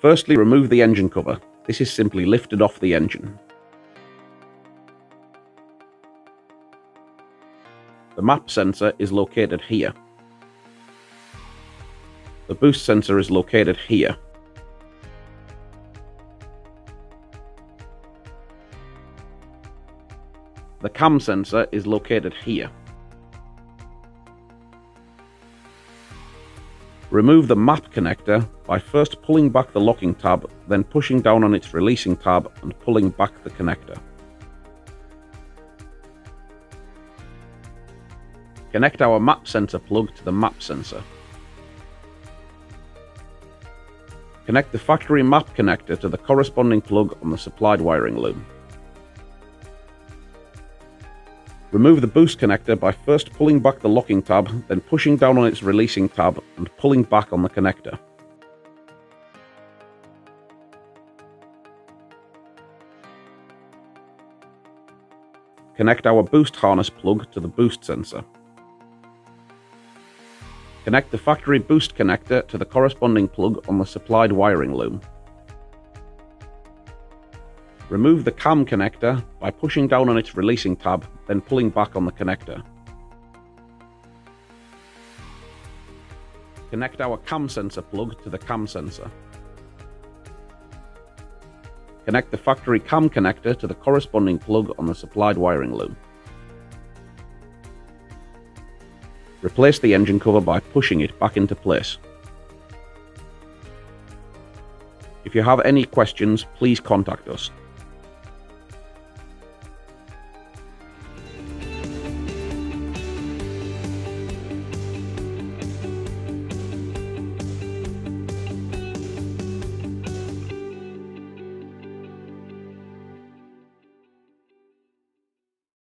Firstly, remove the engine cover. This is simply lifted off the engine. The map sensor is located here. The boost sensor is located here. The cam sensor is located here. Remove the map connector by first pulling back the locking tab, then pushing down on its releasing tab and pulling back the connector. Connect our map sensor plug to the map sensor. Connect the factory map connector to the corresponding plug on the supplied wiring loom. Remove the boost connector by first pulling back the locking tab, then pushing down on its releasing tab and pulling back on the connector. Connect our boost harness plug to the boost sensor. Connect the factory boost connector to the corresponding plug on the supplied wiring loom. Remove the cam connector by pushing down on its releasing tab, then pulling back on the connector. Connect our cam sensor plug to the cam sensor. Connect the factory cam connector to the corresponding plug on the supplied wiring loom. Replace the engine cover by pushing it back into place. If you have any questions, please contact us.